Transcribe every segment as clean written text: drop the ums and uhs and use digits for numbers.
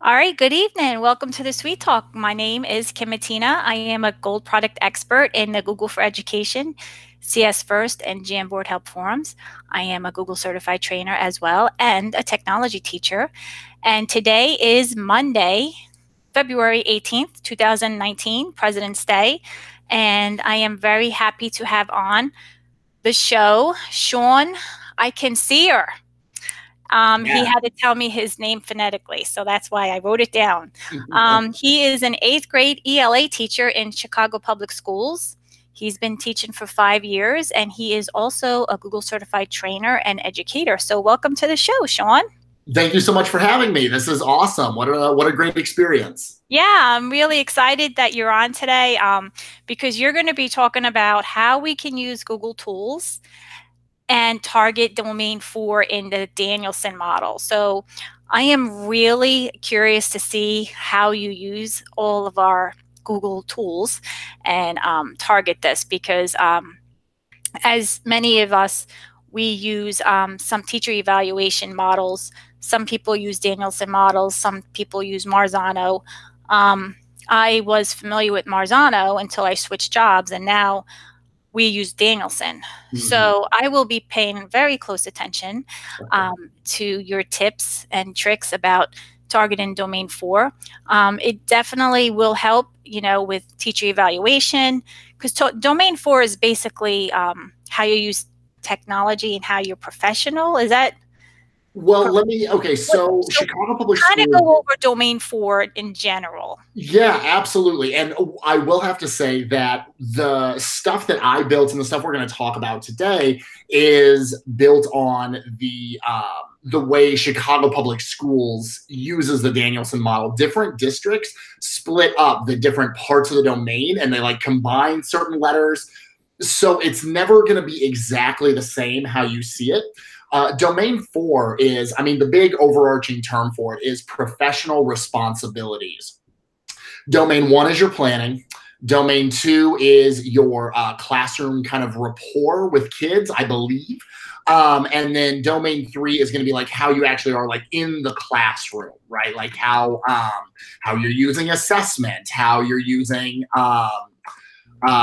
All right, good evening. Welcome to the Sweet Talk. My name is Kim Matina. I am a gold product expert in the Google for Education, CS First, and Jamboard Help forums. I am a Google certified trainer as well and a technology teacher. And today is Monday, February 18th, 2019, President's Day. And I am very happy to have on the show Sean Eichenser. He Yeah. had to tell me his name phonetically, so that's why I wrote it down. He is an eighth grade ELA teacher in Chicago Public Schools. He's been teaching for 5 years, and he is also a Google certified trainer and educator. So, welcome to the show, Sean. Thank you so much for having me. This is awesome. What a great experience. Yeah, I'm really excited that you're on today because you're going to be talking about how we can use Google tools and target domain 4 in the Danielson model. So I am really curious to see how you use all of our Google tools and target this because as many of us, we use some teacher evaluation models. Some people use Danielson models. Some people use Marzano. I was familiar with Marzano until I switched jobs, and now we use Danielson. So I will be paying very close attention to your tips and tricks about targeting domain 4. It definitely will help, with teacher evaluation because domain 4 is basically how you use technology and how you're professional. Is that Well, correct? okay, so So Chicago Public kind of Schools. go over domain 4 in general. Yeah, absolutely. And I will have to say that the stuff that I built and the stuff we're going to talk about today is built on the way Chicago Public Schools uses the Danielson model. Different districts split up the different parts of the domain and they like combine certain letters. So it's never going to be exactly the same how you see it. Domain 4 is, I mean, the big overarching term for it is professional responsibilities. Domain 1 is your planning. Domain 2 is your classroom kind of rapport with kids, I believe. And then domain 3 is going to be like how you actually are like in the classroom, right? Like how you're using assessment, how you're using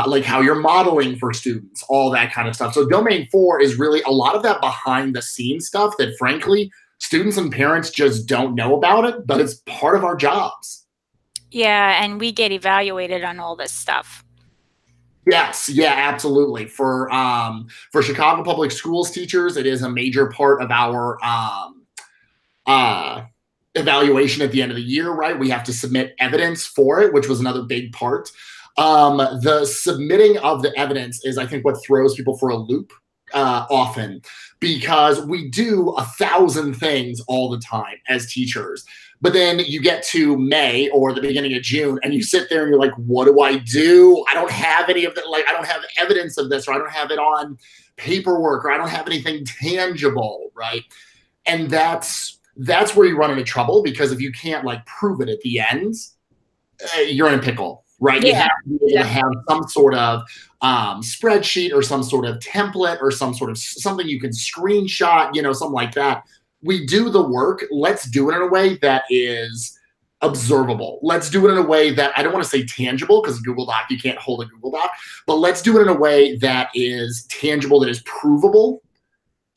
like how you're modeling for students, all that kind of stuff. So domain 4 is really a lot of that behind the scenes stuff that frankly students and parents just don't know about it, but it's part of our jobs. Yeah, and we get evaluated on all this stuff. Yes, yeah, absolutely. For Chicago Public Schools teachers, it is a major part of our uh evaluation at the end of the year, right? We have to submit evidence for it, which was another big part. The submitting of the evidence is, I think, what throws people for a loop often because we do 1,000 things all the time as teachers. But then you get to May or the beginning of June and you sit there and you're like, what do I do? I don't have any of that. Like, I don't have evidence of this, or I don't have it on paperwork, or I don't have anything tangible, right? And that's where you run into trouble because if you can't like prove it at the end, you're in a pickle, right? You Yeah, have to be able to have some sort of spreadsheet or some sort of template or some sort of something you can screenshot, something like that. We do the work. Let's do it in a way that is observable. Let's do it in a way that I don't want to say tangible because Google Doc, you can't hold a Google Doc, but let's do it in a way that is tangible, that is provable.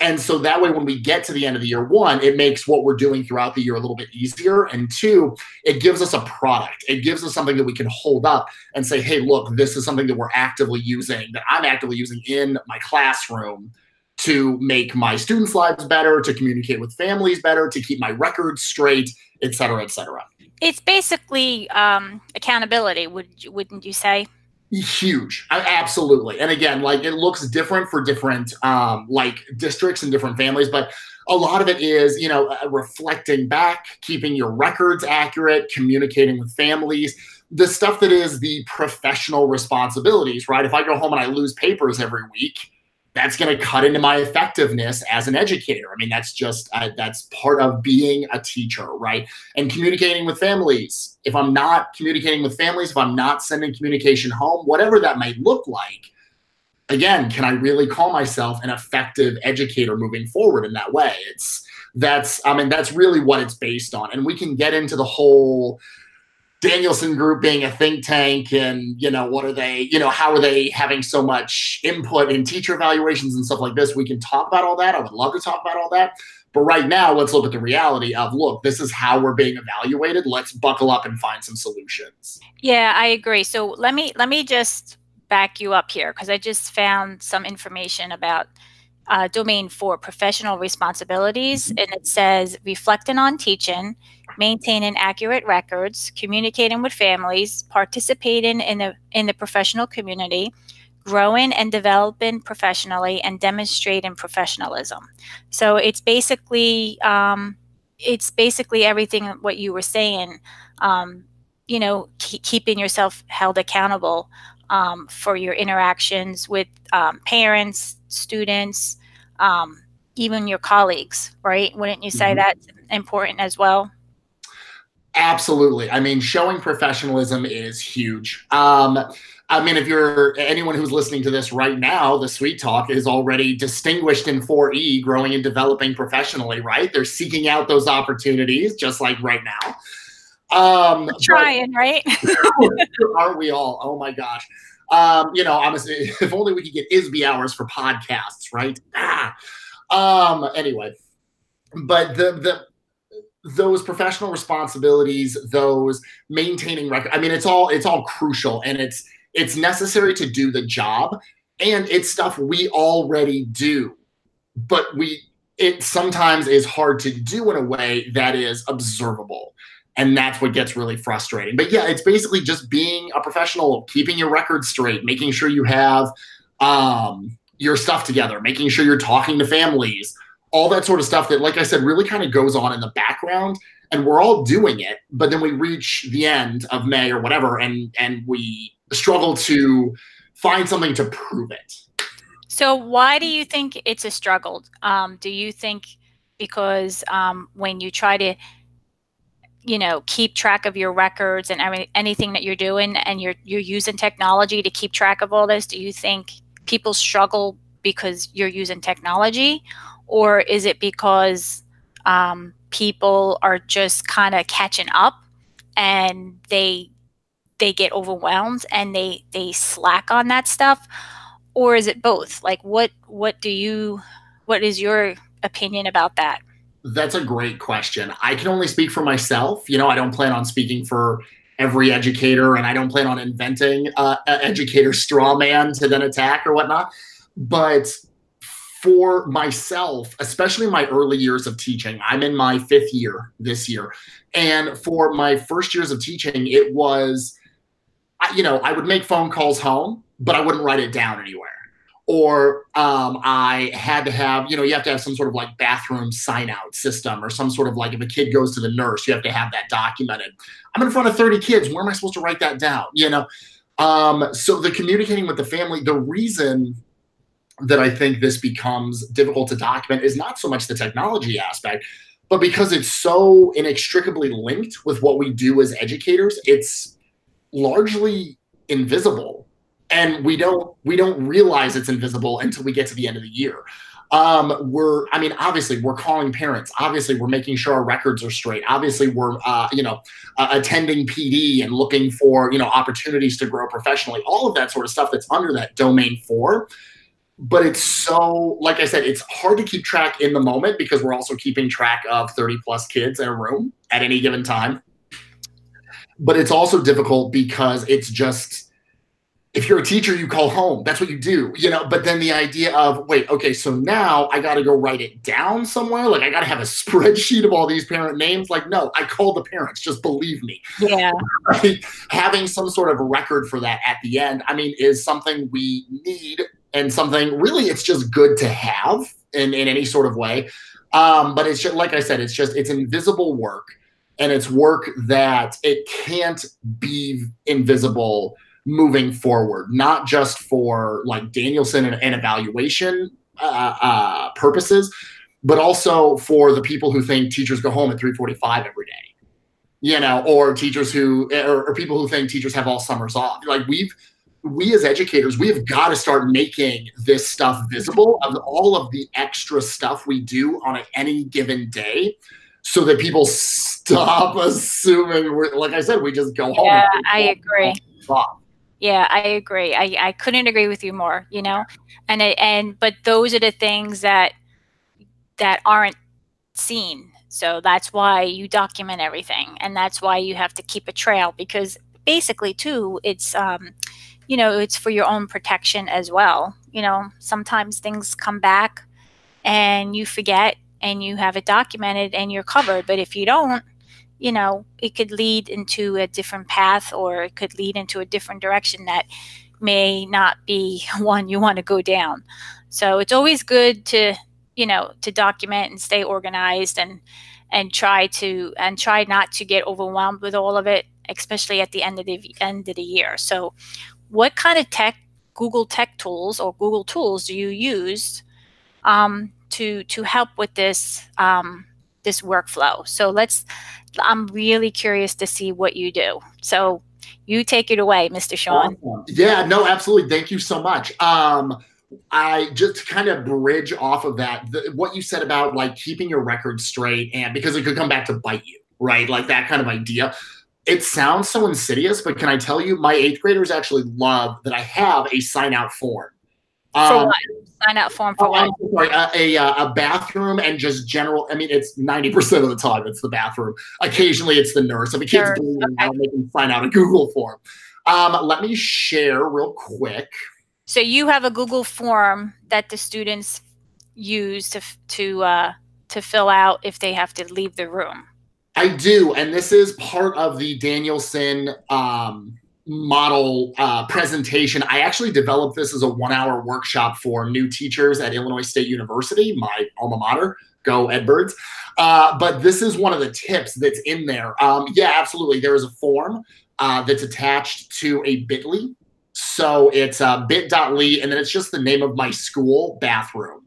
And so that way, when we get to the end of the year, one, it makes what we're doing throughout the year a little bit easier. And two, it gives us a product. It gives us something that we can hold up and say, hey, look, this is something that we're actively using, that I'm actively using in my classroom to make my students' lives better, to communicate with families better, to keep my records straight, et cetera, et cetera. it's basically accountability. Wouldn't you say? Huge. Absolutely. And again, like it looks different for different like districts and different families, but a lot of it is, reflecting back, keeping your records accurate, communicating with families, the stuff that is the professional responsibilities, right? If I go home and I lose papers every week, that's going to cut into my effectiveness as an educator. I mean, that's just that's part of being a teacher, right? And communicating with families. If I'm not communicating with families, if I'm not sending communication home, whatever that might look like, again, can I really call myself an effective educator moving forward in that way? That's really what it's based on. And we can get into the whole Danielson group being a think tank and, what are they, how are they having so much input in teacher evaluations and stuff like this. We can talk about all that. I would love to talk about all that. But right now, let's look at the reality of, look, this is how we're being evaluated. Let's buckle up and find some solutions. Yeah, I agree. So let me just back you up here, because I just found some information about domain 4, professional responsibilities, and it says reflecting on teaching, maintaining accurate records, communicating with families, participating in the professional community, growing and developing professionally, and demonstrating professionalism. So it's basically everything what you were saying. Keeping yourself held accountable for your interactions with parents, students, even your colleagues, right? Wouldn't you say that's important as well? Absolutely. I mean, showing professionalism is huge. If you're anyone who's listening to this right now, the Sweet Talk is already distinguished in 4E, growing and developing professionally, right? They're seeking out those opportunities, just like right now. Trying, right? Aren't we all? Oh my gosh. Honestly, if only we could get ISB hours for podcasts, right? Anyway, but those professional responsibilities, those maintaining record, it's all crucial, and it's necessary to do the job, and it's stuff we already do, but it sometimes is hard to do in a way that is observable. And that's what gets really frustrating. But yeah, it's basically just being a professional, keeping your records straight, making sure you have your stuff together, making sure you're talking to families, all that sort of stuff that, like I said, really kind of goes on in the background. And we're all doing it. But then we reach the end of May or whatever, and we struggle to find something to prove it. So why do you think it's a struggle? Do you think because when you try to keep track of your records and anything that you're doing, and you're using technology to keep track of all this, do you think people struggle because you're using technology? Or is it because people are just kind of catching up and they get overwhelmed and they slack on that stuff? Or is it both? Like what is your opinion about that? That's a great question. I can only speak for myself. I don't plan on speaking for every educator, and I don't plan on inventing an educator straw man to then attack or whatnot. But for myself, especially in my early years of teaching, I'm in my 5th year this year. And for my first years of teaching, it was, I would make phone calls home, but I wouldn't write it down anywhere. Or I had to have, you have to have some sort of like bathroom sign out system, or some sort of like, if a kid goes to the nurse, you have to have that documented. I'm in front of 30 kids. Where am I supposed to write that down? So the communicating with the family, the reason that I think this becomes difficult to document is not so much the technology aspect, but because it's so inextricably linked with what we do as educators, it's largely invisible. And we don't realize it's invisible until we get to the end of the year. Obviously we're calling parents. Obviously we're making sure our records are straight. Obviously we're, attending PD and looking for, opportunities to grow professionally, all of that sort of stuff that's under that domain 4. But it's so, like I said, it's hard to keep track in the moment, because we're also keeping track of 30 plus kids in a room at any given time. But it's also difficult because it's just, if you're a teacher, you call home. That's what you do, but then the idea of, wait, okay, so now I got to go write it down somewhere. Like, I got to have a spreadsheet of all these parent names. Like, no, I call the parents. Just believe me. Yeah. Right? Having some sort of record for that at the end, is something we need, and something really it's just good to have in any sort of way. But it's just, like I said, it's invisible work, and it's work that it can't be invisible moving forward, not just for like Danielson and evaluation purposes, but also for the people who think teachers go home at 3:45 every day, or teachers or people who think teachers have all summers off. Like, we as educators, we have got to start making this stuff visible of all of the extra stuff we do on any given day so that people stop assuming we're, like I said, we just go home and Yeah, I agree. off. Yeah, I agree. I couldn't agree with you more, you know? But those are the things that aren't seen. So that's why you document everything, and that's why you have to keep a trail, because basically too, it's it's for your own protection as well. Sometimes things come back and you forget, and you have it documented and you're covered. But if you don't, it could lead into a different path, or it could lead into a different direction that may not be one you want to go down. So it's always good to document and stay organized, and try not to get overwhelmed with all of it, especially at the end of the year. So what kind of Google tech tools or Google tools do you use to help with this workflow? So I'm really curious to see what you do. So you take it away, Mr. Sean. Awesome. Yeah, no, absolutely. Thank you so much. I just to kind of bridge off of that, what you said about like keeping your record straight, and because it could come back to bite you, right? Like that kind of idea. It sounds so insidious, but can I tell you, my eighth graders actually love that I have a sign out form. For what? Sign out form for what? I'm sorry, a bathroom and just general. I mean, it's 90% of the time it's the bathroom. Occasionally it's the nurse. If a kid's bleeding out, they can sign out a Google form. Let me share real quick. So you have a Google form that the students use to fill out if they have to leave the room. I do, and this is part of the Danielson model presentation. I actually developed this as a 1-hour workshop for new teachers at Illinois State University, my alma mater. Go Edbirds. But this is one of the tips that's in there. Yeah, absolutely. There is a form that's attached to a bit.ly. So it's bit.ly, and then it's just the name of my school bathroom.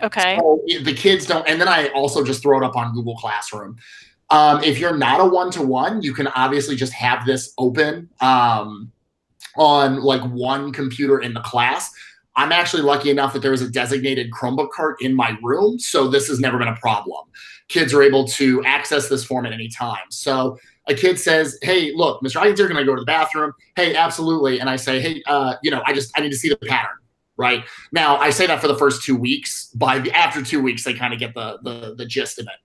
Okay. So the kids don't, and then I also just throw it up on Google Classroom. If you're not a one-to-one, you can obviously just have this open on like one computer in the class. I'm actually lucky enough that there is a designated Chromebook cart in my room, so this has never been a problem. Kids are able to access this form at any time. So a kid says, "Hey, look, Mr. Eichenser, can I go to the bathroom?" "Hey, absolutely." And I say, "Hey, I need to see the pattern." Right now, I say that for the first 2 weeks. After 2 weeks, they kind of get the gist of it.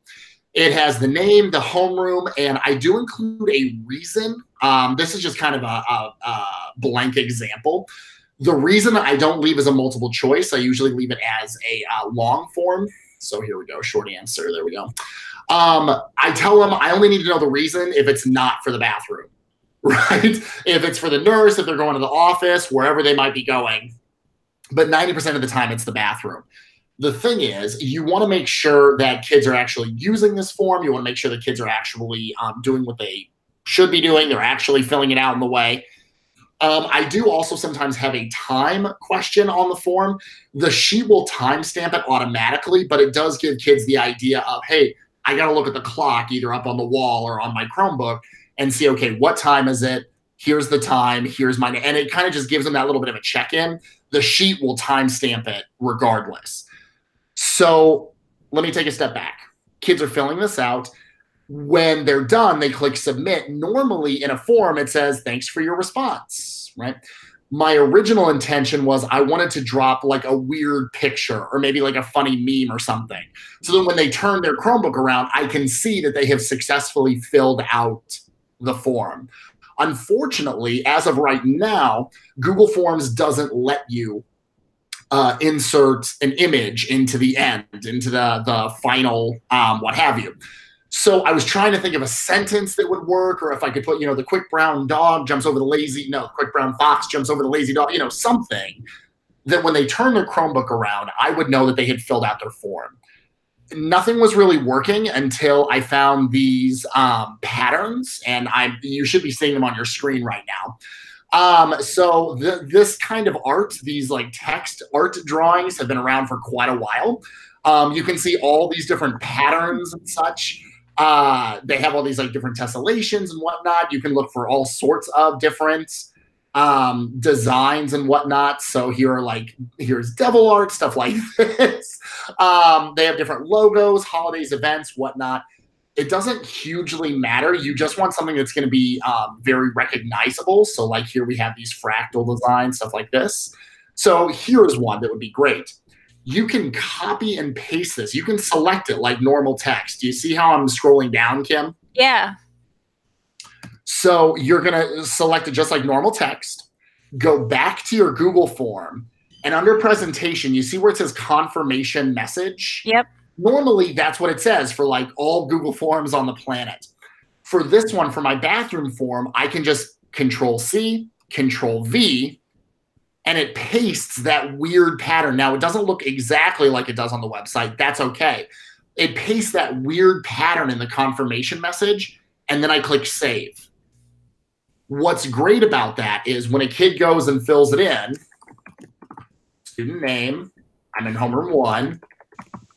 It has the name, the homeroom, and I do include a reason. This is just kind of a blank example. The reason I don't leave as a multiple choice, I usually leave it as a long form. So here we go, short answer. There we go. I tell them I only need to know the reason if it's not for the bathroom, right? If it's for the nurse, if they're going to the office, wherever they might be going. But 90% of the time, it's the bathroom. The thing is, you want to make sure that kids are actually using this form. You want to make sure the kids are actually doing what they should be doing. They're actually filling it out in the way. I do also sometimes have a time question on the form. The sheet will timestamp it automatically, but it does give kids the idea of, hey, I got to look at the clock either up on the wall or on my Chromebook and see, okay, what time is it? Here's the time. Here's my name. And it kind of just gives them that little bit of a check-in. The sheet will timestamp it regardless. So let me take a step back. Kids are filling this out. When they're done, they click submit. Normally in a form, it says, thanks for your response, right? My original intention was I wanted to drop like a weird picture or maybe like a funny meme or something. So then when they turn their Chromebook around, I can see that they have successfully filled out the form. Unfortunately, as of right now, Google Forms doesn't let you insert an image into the end, into the final what have you. So I was trying to think of a sentence that would work, or if I could put, the quick brown dog jumps over the quick brown fox jumps over the lazy dog, something that when they turn their Chromebook around, I would know that they had filled out their form. Nothing was really working until I found these patterns, and you should be seeing them on your screen right now. So this kind of art, these like text art drawings have been around for quite a while. You can see all these different patterns and such. They have all these like different tessellations and whatnot. You can look for all sorts of different designs and whatnot. So here's devil art, stuff like this. They have different logos, holidays, events, whatnot. It doesn't hugely matter. You just want something that's going to be very recognizable. So like here we have these fractal designs, stuff like this. So here's one that would be great. You can copy and paste this. You can select it like normal text. Do you see how I'm scrolling down, Kim? Yeah. So you're going to select it just like normal text, go back to your Google form, and under presentation, you see where it says confirmation message? Yep. Normally, that's what it says for like all Google Forms on the planet. For this one, for my bathroom form, I can just Control C, Control V, and it pastes that weird pattern. Now, it doesn't look exactly like it does on the website. That's okay. It pastes that weird pattern in the confirmation message, and then I click Save. What's great about that is when a kid goes and fills it in, student name, I'm in homeroom 1,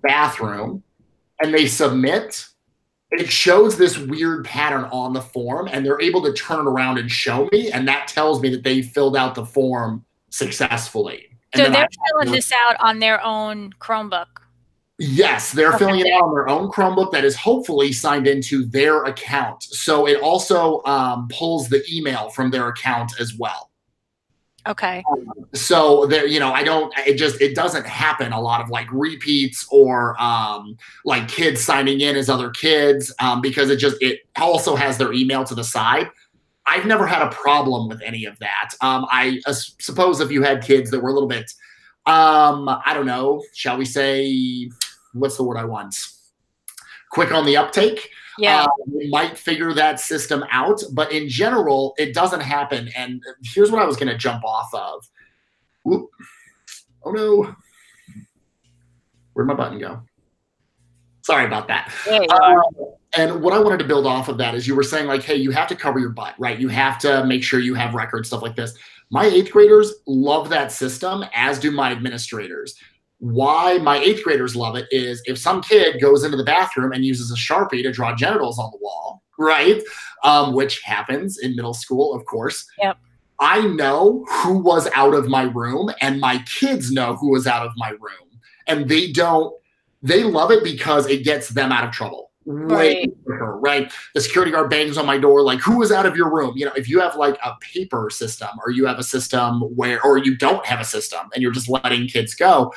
bathroom, and they submit, it shows this weird pattern on the form, and they're able to turn it around and show me, and that tells me that they filled out the form successfully. So they're filling this out on their own Chromebook? Yes, they're filling it out on their own Chromebook that is hopefully signed into their account. So it also pulls the email from their account as well. Okay. So there, it doesn't happen a lot of like repeats or like kids signing in as other kids because it also has their email to the side. I've never had a problem with any of that. I suppose if you had kids that were a little bit, I don't know, shall we say, what's the word I want? Quick on the uptake. Yeah. We might figure that system out, but in general, it doesn't happen. And here's what I was going to jump off of. Whoop. Oh no. Where'd my button go? Sorry about that. And what I wanted to build off of that is you were saying like, hey, you have to cover your butt, right? You have to make sure you have records, stuff like this. My 8th graders love that system, as do my administrators. Why my 8th graders love it is if some kid goes into the bathroom and uses a Sharpie to draw genitals on the wall, right? Which happens in middle school, of course. Yep. I know who was out of my room, and my kids know who was out of my room. And they love it because it gets them out of trouble. Right. The security guard bangs on my door like, who is out of your room? If you have like a paper system or you have a system or you don't have a system and you're just letting kids go,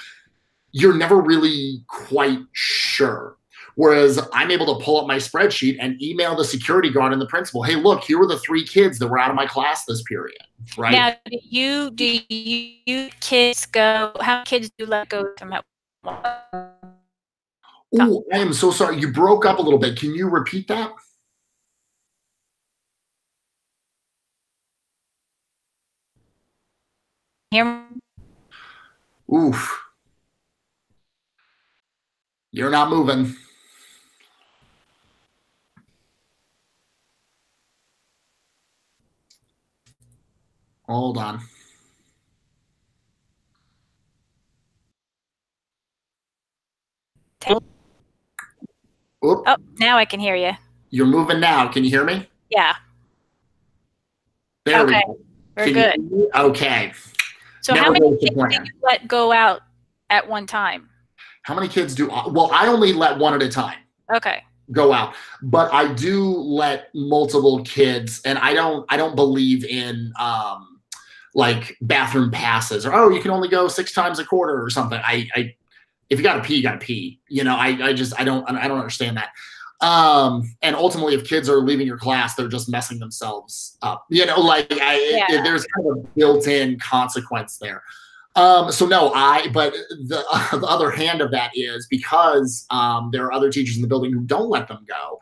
you're never really quite sure. Whereas I'm able to pull up my spreadsheet and email the security guard and the principal, hey, look, here were the 3 kids that were out of my class this period, right? Now, do you kids go, how many kids do you let go from at one? Oh, I am so sorry. You broke up a little bit. Can you repeat that? Here. Oof. You're not moving. Hold on. Oh, now I can hear you. You're moving now. Can you hear me? Yeah. There we go. We're good. Okay. So how many kids do you let go out at one time? How many kids do well, I only let one at a time. Okay. Go out. But I do let multiple kids, and I don't believe in like bathroom passes or you can only go 6 times a quarter or something. If you gotta pee, you gotta pee. I don't understand that. And ultimately, if kids are leaving your class, they're just messing themselves up. There's kind of a built-in consequence there. So no, but the other hand of that is because there are other teachers in the building who don't let them go.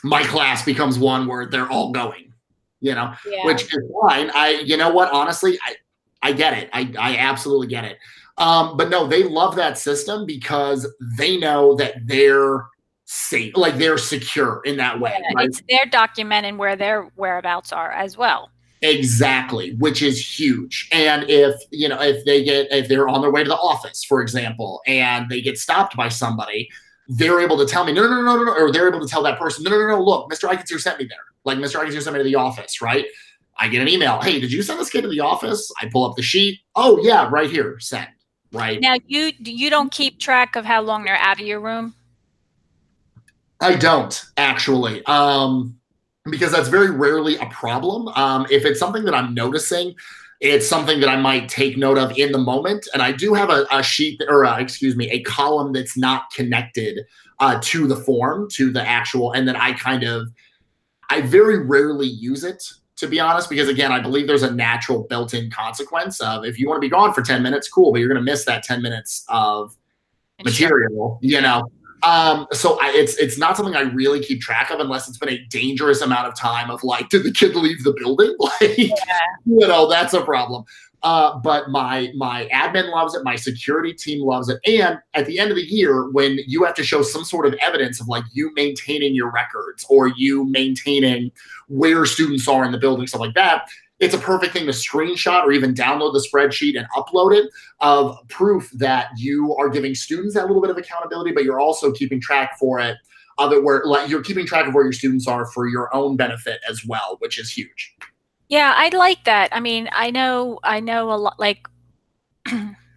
My class becomes one where they're all going, which is fine. Honestly, I get it. I absolutely get it. But no, they love that system because they know that they're safe, like they're secure in that way. Yeah, right? They're documenting where their whereabouts are as well. Exactly, which is huge. And if they're on their way to the office, for example, and they get stopped by somebody, they're able to tell me, no, or they're able to tell that person, no, look, Mr. Eichenser sent me there. Like Mr. Eichenser sent me to the office, right? I get an email. Hey, did you send this kid to the office? I pull up the sheet. Oh yeah, right here, send. Right. Now, you don't keep track of how long they're out of your room? I don't actually, because that's very rarely a problem. If it's something that I'm noticing, it's something that I might take note of in the moment. And I do have a sheet, or excuse me, a column that's not connected to the form, to the actual, and then I very rarely use it, to be honest, because again, I believe there's a natural built-in consequence of if you want to be gone for 10 minutes, cool, but you're going to miss that 10 minutes of material, you know. It's not something I really keep track of unless it's been a dangerous amount of time of like, did the kid leave the building? Like, you know, that's a problem. But my admin loves it, my security team loves it, and at the end of the year, when you have to show some sort of evidence of like you maintaining your records or you maintaining where students are in the building, stuff like that, it's a perfect thing to screenshot or even download the spreadsheet and upload it of proof that you are giving students that little bit of accountability, but you're also keeping track for it of it where like you're keeping track of where your students are for your own benefit as well, which is huge. Yeah, I like that. I mean, I know a lot, like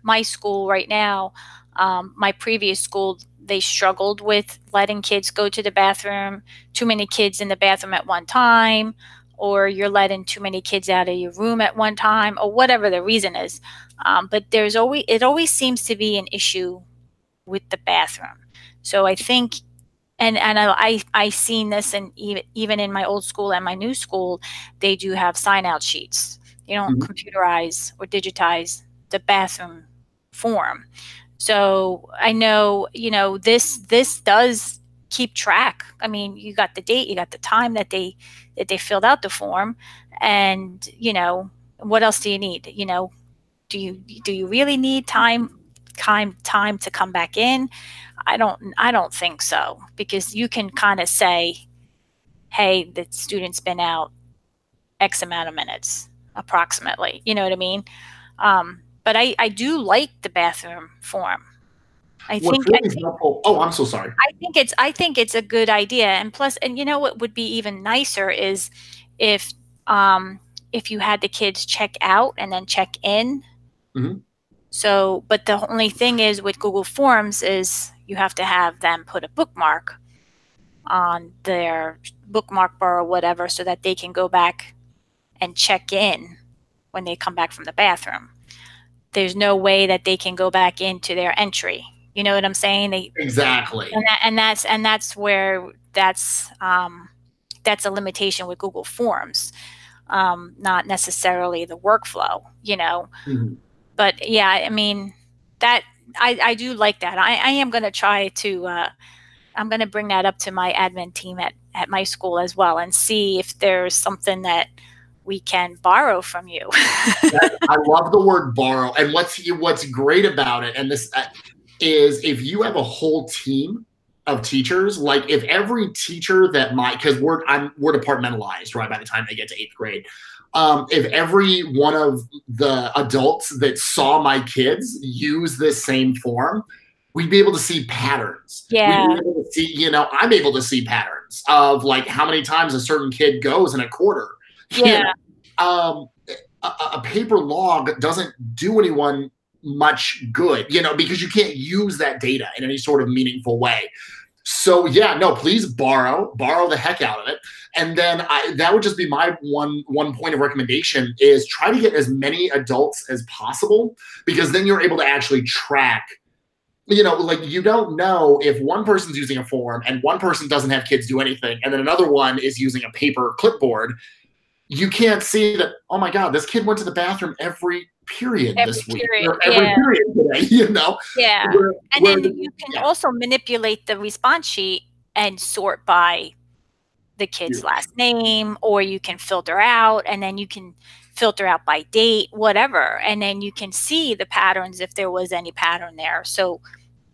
my school right now, my previous school, they struggled with letting kids go to the bathroom, too many kids in the bathroom at one time, or you're letting too many kids out of your room at one time, or whatever the reason is. But it always seems to be an issue with the bathroom. So I think, and I seen this, and even in my old school and my new school, they do have sign out sheets. They don't Mhm. computerize or digitize the bathroom form. So I know, this does keep track. I mean, you got the date, you got the time that they filled out the form, and what else do you need? Do you really need time to come back in? I don't think so, because you can kind of say, hey, the student's been out X amount of minutes approximately. You know what I mean? But I do like the bathroom form. I What's think I really think helpful. Oh, I'm so sorry. I think it's a good idea. And plus, and you know what would be even nicer is if um if you had the kids check out and then check in. Mhm. So, but the only thing is with Google Forms is you have to have them put a bookmark on their bookmark bar or whatever so that they can go back and check in when they come back from the bathroom. There's no way that they can go back into their entry. You know what I'm saying? Exactly. And that's where that's a limitation with Google Forms, not necessarily the workflow. Mhm. But yeah, I mean that I do like that. I am going to try to. I'm going to bring that up to my admin team at my school as well, and see if there's something that we can borrow from you. I love the word borrow. And what's great about it, and this is if you have a whole team of teachers, like if every teacher that because we're departmentalized right by the time they get to eighth grade. If every one of the adults that saw my kids use this same form, we'd be able to see patterns. We'd be Yeah, able to see, I'm able to see patterns of like how many times a certain kid goes in a quarter. You yeah, know, a paper log doesn't do anyone much good, because you can't use that data in any sort of meaningful way. So yeah, no, please borrow the heck out of it. And then that would just be my one point of recommendation is try to get as many adults as possible, because then you're able to actually track, like you don't know if one person's using a form and one person doesn't have kids do anything, and then another one is using a paper clipboard. You can't see that, oh my God, this kid went to the bathroom every period every this week period. or every Yeah, period today, yeah. where, And where then you can yeah, also manipulate the response sheet and sort by the kid's huge, last name, or you can filter out, and then you can filter out by date, whatever. And then you can see the patterns if there was any pattern there. So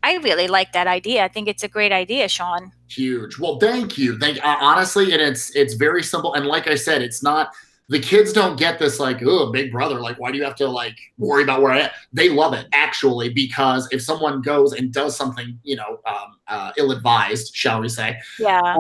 I really like that idea. I think it's a great idea, Sean. huge. Well, thank you. Honestly, and it's very simple. And like I said, it's not, the kids don't get this like, oh, big brother, like, why do you have to like worry about where I am? They love it actually, because if someone goes and does something, ill-advised, shall we say, Yeah.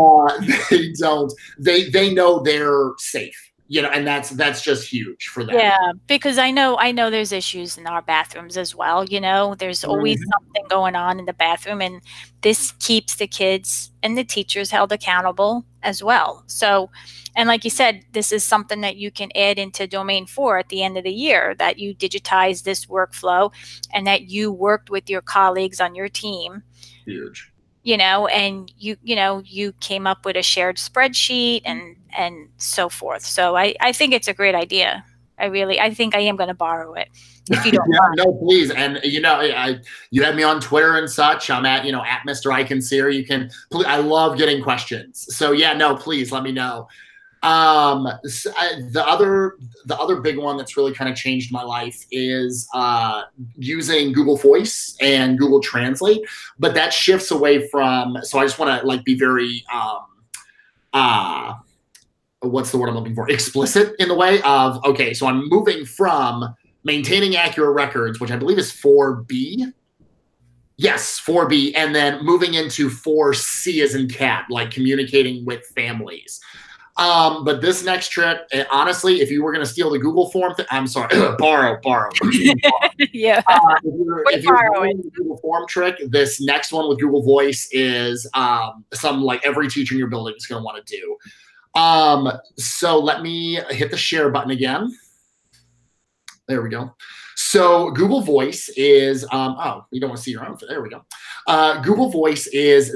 they don't, they know they're safe. and that's just huge for them. Yeah, because I know there's issues in our bathrooms as well, there's always Mhm. something going on in the bathroom, and this keeps the kids and the teachers held accountable as well. So, and like you said, this is something that you can add into Domain 4 at the end of the year, that you digitize this workflow and that you worked with your colleagues on your team, Huge. and you came up with a shared spreadsheet and so forth. So I think it's a great idea. I think I am going to borrow it if you don't Yeah, mind. no, please. And you have me on Twitter and such. I'm at Mr. Eichenser. You can, I love getting questions. So yeah, no, please let me know. The other big one that's really kind of changed my life is using Google Voice and Google Translate, but that shifts away from. So I just want to like be very uh what's the word I'm looking for? Explicit in the way of, okay, so I'm moving from maintaining accurate records, which I believe is 4B. Yes, 4B, and then moving into 4C as in cat, like communicating with families. But this next trick, honestly, if you were going to steal the Google form, I'm sorry, borrow. Yeah, If you're borrowing the Google form trick, this next one with Google Voice is some like every teacher in your building is going to want to do. So let me hit the share button again. There we go. So Google Voice is, oh, you don't want to see your own. There we go. Google Voice is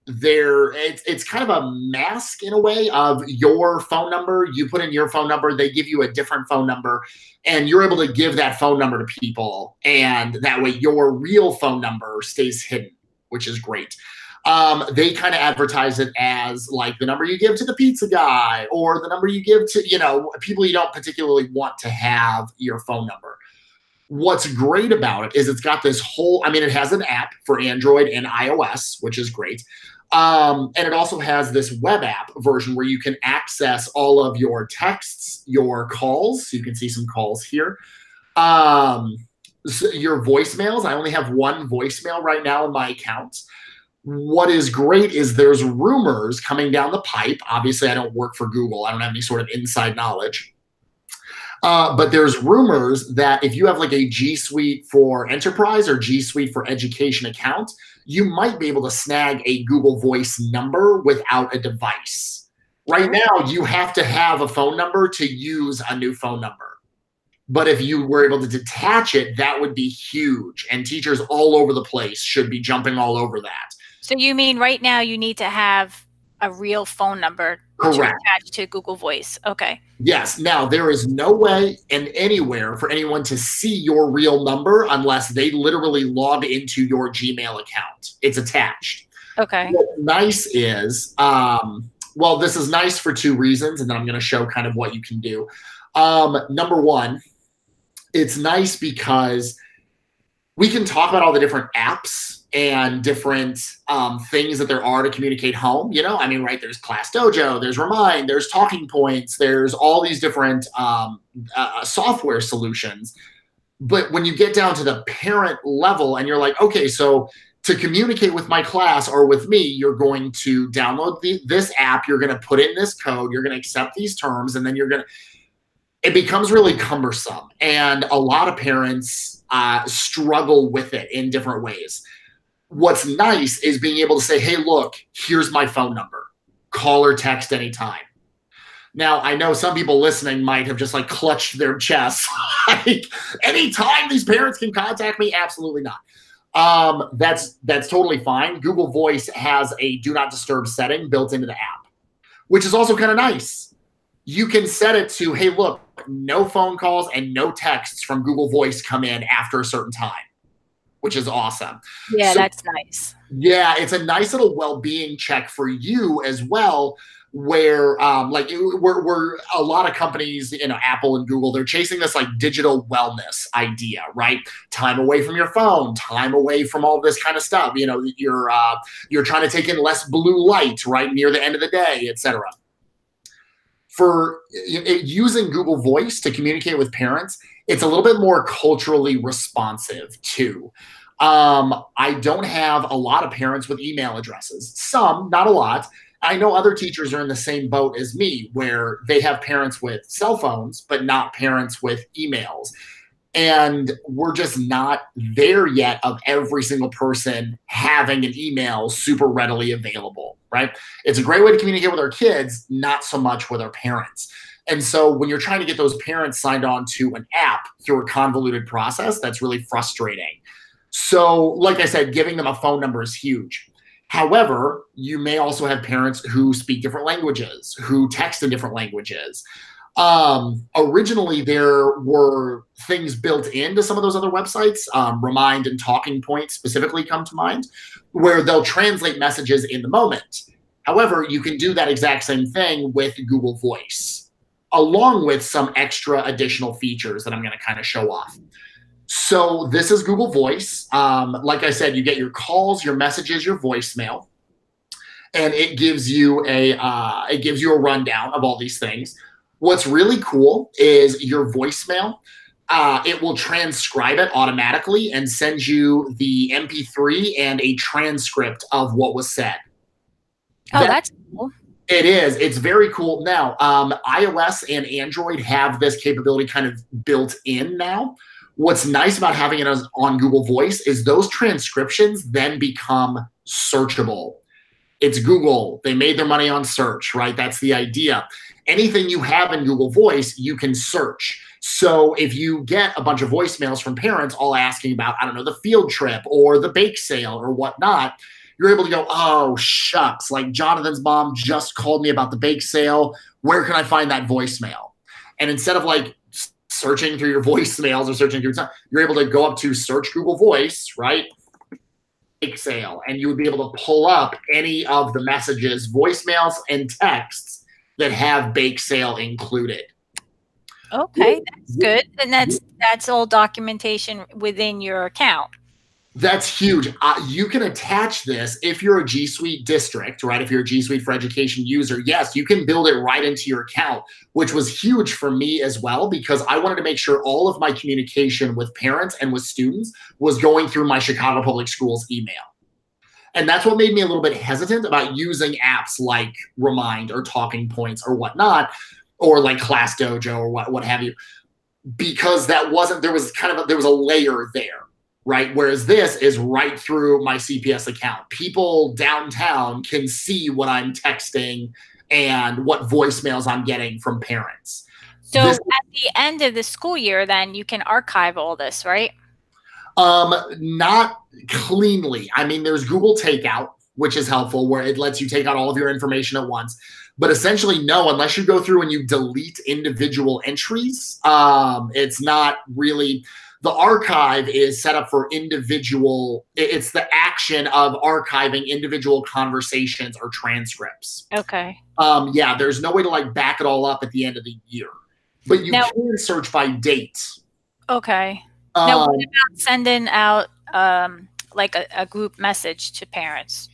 it's kind of a mask in a way of your phone number. You put in your phone number, they give you a different phone number, and you're able to give that phone number to people. And that way your real phone number stays hidden, which is great. They kind of advertise it as like the number you give to the pizza guy or the number you give to, people you don't particularly want to have your phone number. What's great about it is it's got this whole, it has an app for Android and iOS, which is great. And it also has this web app version where you can access all of your texts, your calls. So you can see some calls here. So your voicemails. I only have one voicemail right now in my account. What is great is there's rumors coming down the pipe. Obviously, I don't work for Google. I don't have any sort of inside knowledge. But there's rumors that if you have like a G Suite for Enterprise or G Suite for Education account, you might be able to snag a Google Voice number without a device. Right now, you have to have a phone number to use a new phone number. But if you were able to detach it, that would be huge. And teachers all over the place should be jumping all over that. So you mean right now you need to have a real phone number to attach to Google Voice? Okay. Yes. Now, there is no way and anywhere for anyone to see your real number unless they literally log into your Gmail account. It's attached. Okay. What's nice is, well, this is nice for two reasons, and then I'm going to show kind of what you can do. Number one, it's nice because we can talk about all the different apps and different things that there are to communicate home. Right, there's Class Dojo, there's Remind, there's Talking Points, there's all these different software solutions. But when you get down to the parent level and you're like, okay, so to communicate with my class or with me, you're going to download this app, you're going to put in this code, you're going to accept these terms, and then it becomes really cumbersome. And a lot of parents struggle with it in different ways. What's nice is being able to say, hey, look, here's my phone number. Call or text anytime. Now, I know some people listening might have just like clutched their chests. Like, anytime these parents can contact me? Absolutely not. That's totally fine. Google Voice has a do not disturb setting built into the app, which is also kind of nice. You can set it to, hey, look, no phone calls and no texts from Google Voice come in after a certain time, which is awesome. Yeah, so, that's nice. Yeah, it's a nice little well-being check for you as well, where we're a lot of companies, Apple and Google, they're chasing this like digital wellness idea, right? Time away from your phone, time away from all this kind of stuff. You're trying to take in less blue light, right, near the end of the day, etc. For using Google Voice to communicate with parents, it's a little bit more culturally responsive too. I don't have a lot of parents with email addresses. Some, not a lot. I know other teachers are in the same boat as me, where they have parents with cell phones, but not parents with emails. And we're just not there yet of every single person having an email super readily available, right? It's a great way to communicate with our kids, not so much with our parents. And so when you're trying to get those parents signed on to an app through a convoluted process, that's really frustrating. So, like I said, giving them a phone number is huge. However, you may also have parents who speak different languages, who text in different languages. Originally, there were things built into some of those other websites. Remind and Talking Point specifically come to mind, where they'll translate messages in the moment. However, you can do that exact same thing with Google Voice, along with some extra additional features that I'm going to kind of show off. So this is Google Voice. Like I said, you get your calls, your messages, your voicemail, and it gives you a rundown of all these things. What's really cool is your voicemail. It will transcribe it automatically and send you the MP3 and a transcript of what was said. Oh, that's cool. It is. It's very cool. Now, iOS and Android have this capability kind of built in now. What's nice about having it on Google Voice is those transcriptions then become searchable. It's Google. They made their money on search, right? That's the idea. Anything you have in Google Voice, you can search. So if you get a bunch of voicemails from parents all asking about, I don't know, the field trip or the bake sale or whatnot, you're able to go, oh, shucks, like Jonathan's mom just called me about the bake sale. Where can I find that voicemail? And instead of like searching through your voicemails or searching through time, you're able to go up to search Google Voice, right? Bake sale. And you would be able to pull up any of the messages, voicemails, and texts that have bake sale included. Okay, that's good. And that's all documentation within your account. That's huge. You can attach this if you're a G Suite district, right? If you're a G Suite for Education user, yes, you can build it right into your account, which was huge for me as well, because I wanted to make sure all of my communication with parents and with students was going through my Chicago Public Schools email. And that's what made me a little bit hesitant about using apps like Remind or Talking Points or whatnot, or like Class Dojo or what have you, because there was a layer there. Right? Whereas this is right through my CPS account. People downtown can see what I'm texting and what voicemails I'm getting from parents. So at the end of the school year, then you can archive all this, right? Not cleanly. I mean, there's Google Takeout, which is helpful, where it lets you take out all of your information at once. But essentially, no, unless you go through and you delete individual entries, it's not really. The archive is set up for individual, it's the action of archiving individual conversations or transcripts. Okay. Yeah, there's no way to like back it all up at the end of the year, but you can search by date. Okay. Now, what about sending out like a group message to parents?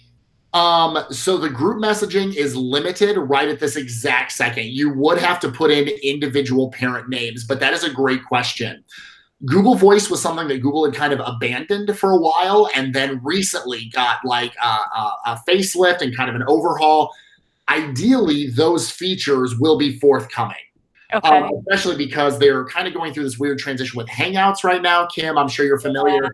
So the group messaging is limited right at this exact second. You would have to put in individual parent names, but that is a great question. Google Voice was something that Google had kind of abandoned for a while, and then recently got like a facelift and kind of an overhaul. Ideally, those features will be forthcoming. Okay. Especially because they're kind of going through this weird transition with Hangouts right now. Kim, I'm sure you're familiar.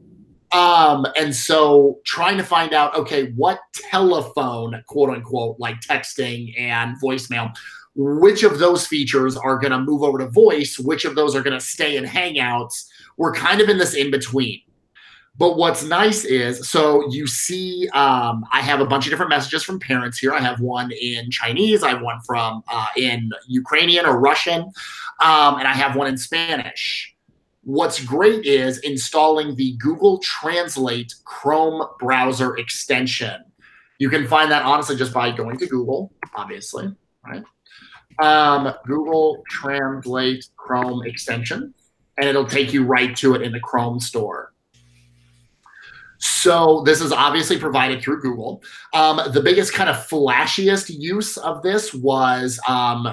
Yeah. And so trying to find out, okay, what telephone, quote unquote, like texting and voicemail, which of those features are going to move over to voice? Which of those are going to stay in Hangouts? We're kind of in this in between. But what's nice is, so you see, I have a bunch of different messages from parents here. I have one in Chinese. I have one from in Ukrainian or Russian, and I have one in Spanish. What's great is installing the Google Translate Chrome browser extension. You can find that honestly just by going to Google, obviously, right? Google Translate Chrome extension, and it'll take you right to it in the Chrome store. So this is obviously provided through Google. The biggest kind of flashiest use of this was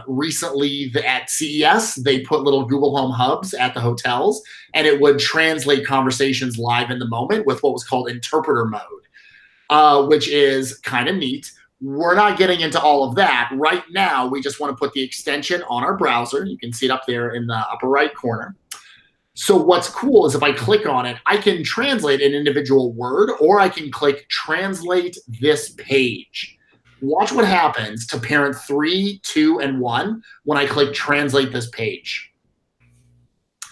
recently at CES, they put little Google Home hubs at the hotels, and it would translate conversations live in the moment with what was called interpreter mode, which is kind of neat. We're not getting into all of that. Right now, we just want to put the extension on our browser. You can see it up there in the upper right corner. So what's cool is if I click on it, I can translate an individual word, or I can click translate this page. Watch what happens to parent 3, 2, and 1 when I click translate this page.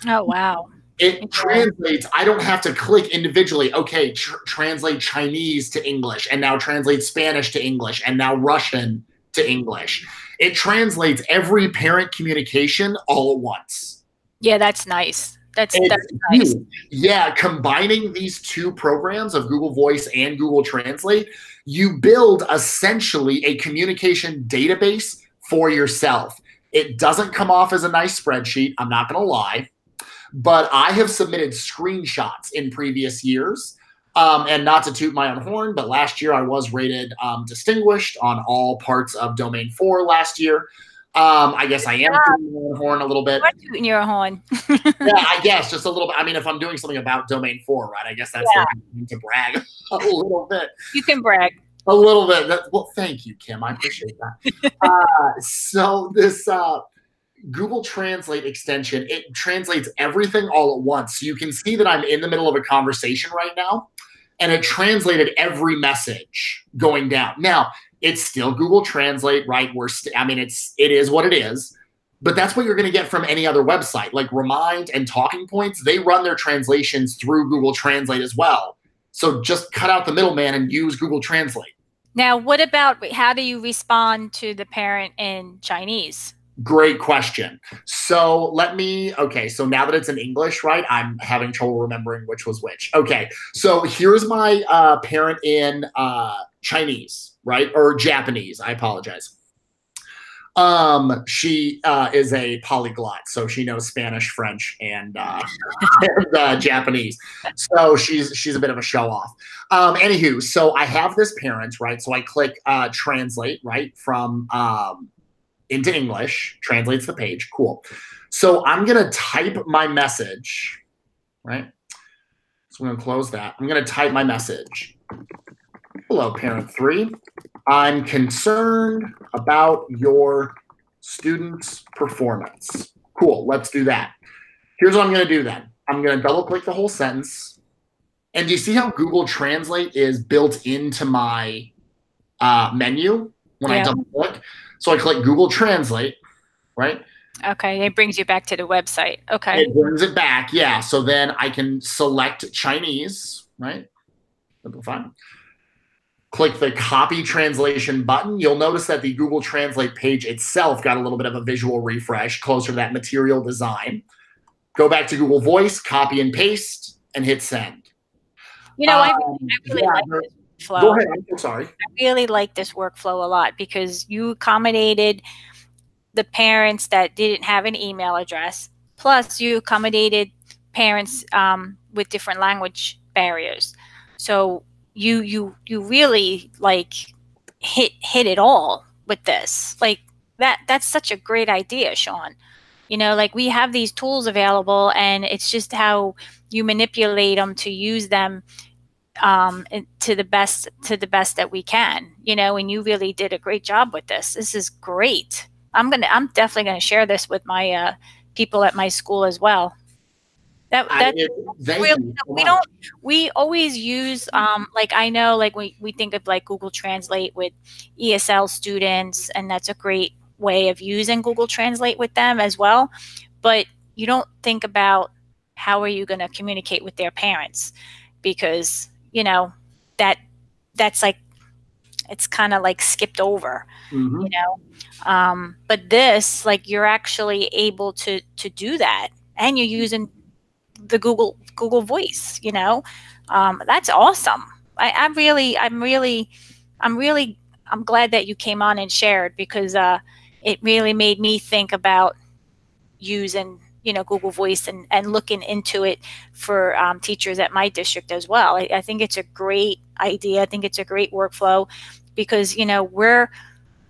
Oh, wow. It Yeah. translates. I don't have to click individually. Okay, translate Chinese to English, and now translate Spanish to English, and now Russian to English. It translates every parent communication all at once. Yeah, that's nice. That's It's nice. huge. Yeah, combining these two programs of Google Voice and Google Translate, you build essentially a communication database for yourself. It doesn't come off as a nice spreadsheet, I'm not going to lie, but I have submitted screenshots in previous years. And not to toot my own horn, but last year I was rated distinguished on all parts of Domain 4 last year. I guess I am tooting my own horn a little bit. You're tooting your horn. Yeah, I guess just a little bit. I mean, if I'm doing something about Domain 4, right, I guess that's Yeah, like to brag a little bit. you can brag. A little bit. Well, thank you, Kim. I appreciate that. So this Google Translate extension, it translates everything all at once. So you can see that I'm in the middle of a conversation right now, and it translated every message going down. Now, it's still Google Translate, right? I mean, it is what it is. But that's what you're going to get from any other website. Like Remind and Talking Points, they run their translations through Google Translate as well. So just cut out the middleman and use Google Translate. Now, what about how do you respond to the parent in Chinese? Great question. So okay, so now that it's in English, right, I'm having trouble remembering which was which. Okay, so here's my parent in Chinese, right, or Japanese, I apologize. She is a polyglot, so she knows Spanish, French, and Japanese. So she's a bit of a show off. Anywho, so I have this parent, right? So I click translate, right, from into English, translates the page. Cool. So I'm gonna type my message, right? So I'm gonna close that. I'm gonna type my message. Hello, parent 3. I'm concerned about your student's performance. Cool, let's do that. Here's what I'm going to do then. I'm going to double click the whole sentence. And do you see how Google Translate is built into my menu when I double click? So I click Google Translate, right? Okay, it brings you back to the website. Okay. It brings it back, yeah. So then I can select Chinese, right? Fine. Click the copy translation button. You'll notice that the Google Translate page itself got a little bit of a visual refresh, closer to that material design. Go back to Google Voice, copy and paste, and hit send. You know, I really like this workflow. Go ahead. I'm sorry. I really like this workflow a lot because you accommodated the parents that didn't have an email address. Plus, you accommodated parents with different language barriers. So you really like hit it all with this. Like that's such a great idea, Sean. You know, like we have these tools available, and it's just how you manipulate them to use them to the best that we can. You know, and you really did a great job with this. This is great. I'm definitely gonna share this with my people at my school as well. We always use like I know like we think of like Google Translate with ESL students, and that's a great way of using Google Translate with them as well, but you don't think about how are you going to communicate with their parents, because you know that's like it's kind of like skipped over. You know, but this, like, you're actually able to do that, and you're using the Google Voice. You know, that's awesome. I'm glad that you came on and shared, because it really made me think about using, you know, Google Voice and looking into it for teachers at my district as well. I think it's a great idea. I think it's a great workflow, because you know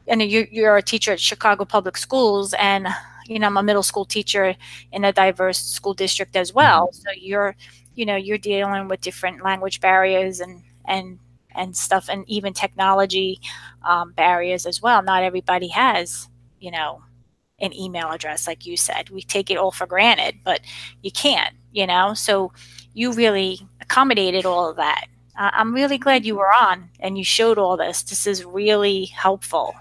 you're a teacher at Chicago Public Schools, and you know I'm a middle school teacher in a diverse school district as well. So you're dealing with different language barriers and and stuff, and even technology barriers as well. Not everybody has, an email address, like you said. We take it all for granted, but you can't, so you really accommodated all of that. I'm really glad you were on and you showed all this. This is really helpful.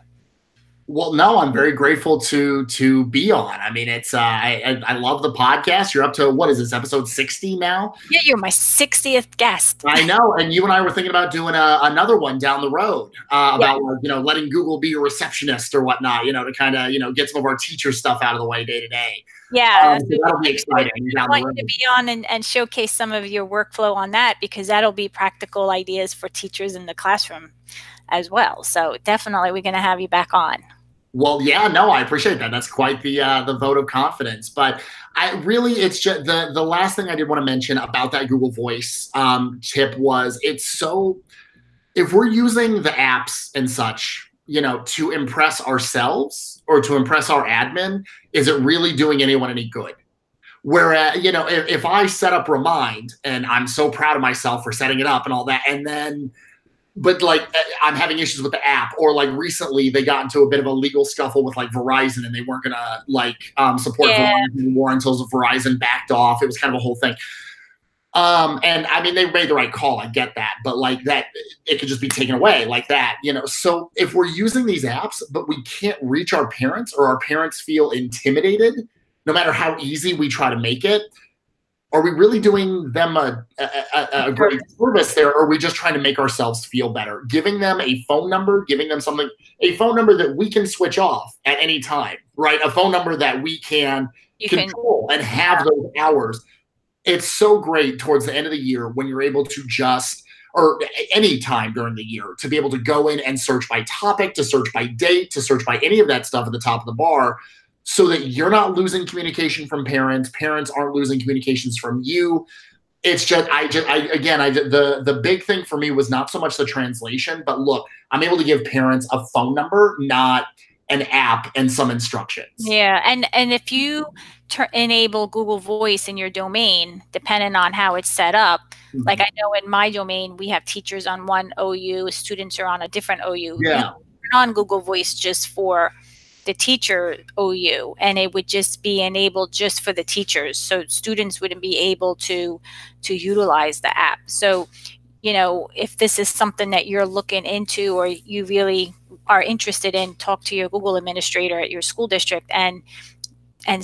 Well, no, I'm very grateful to be on. I mean, it's I love the podcast. You're up to, what is this, episode 60 now? Yeah, you're my 60th guest. I know, and you and I were thinking about doing another one down the road Yeah. about letting Google be your receptionist or whatnot. To kind of get some of our teacher stuff out of the way day to day. Yeah, So that'll be exciting I down the want road. you to be on and showcase some of your workflow on that, because that'll be practical ideas for teachers in the classroom as well. So definitely we're going to have you back on. Well, yeah, no, I appreciate that. That's quite the vote of confidence. But it's just the last thing I did want to mention about that Google Voice tip was, it's so, if we're using the apps and such, to impress ourselves or to impress our admin, is it really doing anyone any good? Whereas, if I set up Remind, and I'm so proud of myself for setting it up and all that, and then, but like, I'm having issues with the app, or like recently they got into a bit of a legal scuffle with like Verizon, and they weren't gonna support Verizon anymore until Verizon backed off. It was kind of a whole thing. And I mean, they made the right call. I get that, but like that, it could just be taken away like that, So if we're using these apps, but we can't reach our parents, or our parents feel intimidated, no matter how easy we try to make it, are we really doing them a great service there? Or are we just trying to make ourselves feel better? Giving them a phone number, giving them a phone number that we can switch off at any time, right? A phone number that we can control and have those hours. It's so great towards the end of the year when you're able to just, or any time during the year, to be able to go in and search by topic, to search by date, to search by any of that stuff at the top of the bar, so that you're not losing communication from parents. Parents aren't losing communications from you. It's just, the big thing for me was not so much the translation, but look, I'm able to give parents a phone number, not an app and some instructions. Yeah, and if you enable Google Voice in your domain, depending on how it's set up, like I know in my domain, we have teachers on one OU, students are on a different OU. Yeah. On Google Voice just for the teacher OU, and it would just be enabled just for the teachers, so students wouldn't be able to utilize the app. So if this is something that you're looking into, or you really are interested in, talk to your Google administrator at your school district and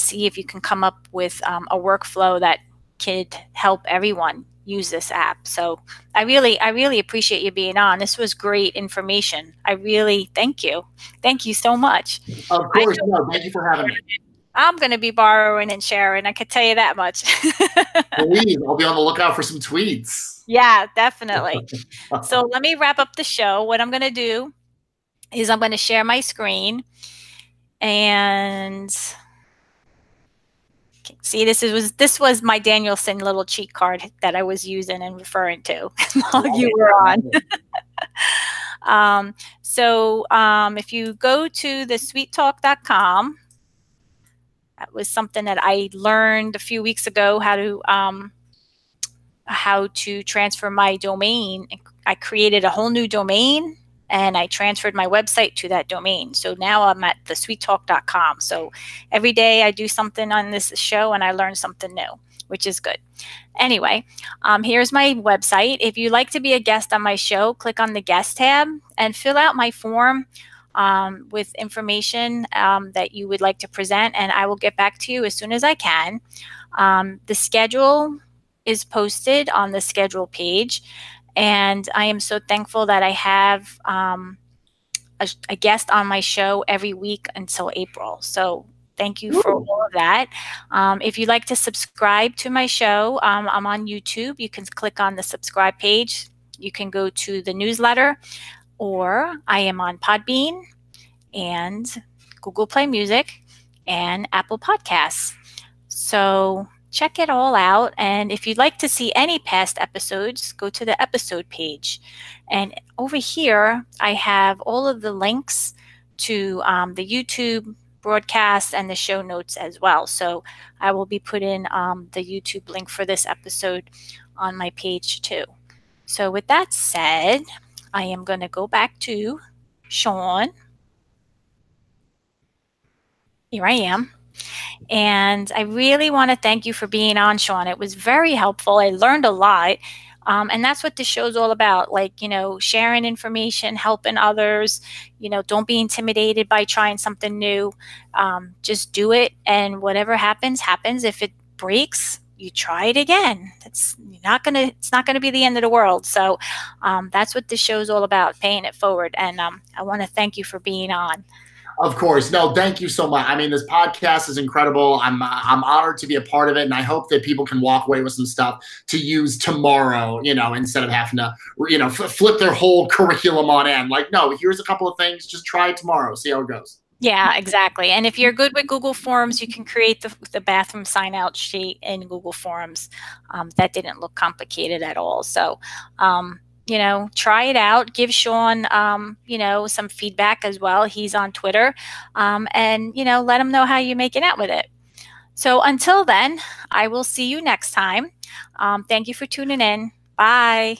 see if you can come up with a workflow that could help everyone use this app. So I really appreciate you being on. This was great information. I really thank you. Thank you so much. Of course. No, thank you for having me. I'm going to be borrowing and sharing. I could tell you that much. Please, I'll be on the lookout for some tweets. Yeah, definitely. So let me wrap up the show. What I'm going to do is I'm going to share my screen, and see, this was my Danielson little cheat card that I was using and referring to while you were on. If you go to the sweettalk.com, that was something that I learned a few weeks ago, how to transfer my domain. I created a whole new domain, and I transferred my website to that domain. So now I'm at thesweettalk.com. So every day I do something on this show and I learn something new, which is good. Anyway, here's my website. If you'd like to be a guest on my show, click on the guest tab and fill out my form with information that you would like to present, and I will get back to you as soon as I can. The schedule is posted on the schedule page, and I am so thankful that I have a guest on my show every week until April. So thank you for all of that. If you'd like to subscribe to my show, I'm on YouTube. You can click on the subscribe page. You can go to the newsletter, or I am on Podbean and Google Play Music and Apple Podcasts. So check it all out. And if you'd like to see any past episodes, go to the episode page. And over here, I have all of the links to the YouTube broadcast and the show notes as well. So I will be putting the YouTube link for this episode on my page too. So with that said, I am going to go back to Sean. Here I am. And I really want to thank you for being on, Sean. It was very helpful. I learned a lot. And that's what this show's all about. Like, sharing information, helping others. Don't be intimidated by trying something new. Just do it. And whatever happens, happens. If it breaks, you try it again. It's not gonna be the end of the world. So that's what this show's all about, paying it forward. And I want to thank you for being on. Of course. No, thank you so much. I mean, this podcast is incredible. I'm honored to be a part of it, and I hope that people can walk away with some stuff to use tomorrow. Instead of having to flip their whole curriculum on end. Like, no, here's a couple of things. Just try it tomorrow. See how it goes. Yeah, exactly. And if you're good with Google Forms, you can create the bathroom sign out sheet in Google Forms. That didn't look complicated at all. So, try it out. Give Sean, some feedback as well. He's on Twitter. And, let him know how you're making out with it. So until then, I will see you next time. Thank you for tuning in. Bye.